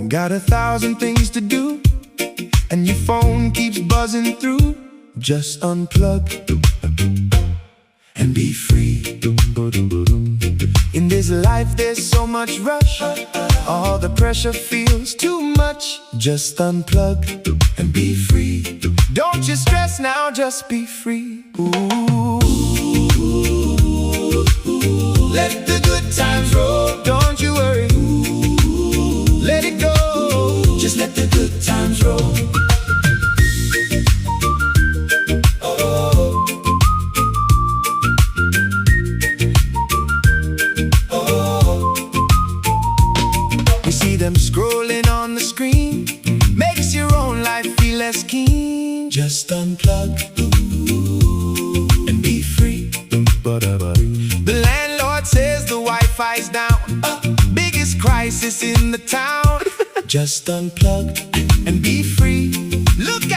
Got 1,000 things to do, and your phone keeps buzzing through. Just unplug and be free. In this life there's so much rush, all the pressure feels too much. Just unplug and be free. Don't you stress now, just be free. Ooh. Let the good times roll, don't you worry. Let it go, just let the good times roll. Oh, oh. You see them scrolling on the screen, makes your own life feel less keen. Just unplug and be free. The landlord says the Wi-Fi's down, biggest crisis in the town. Just unplug and be free. Look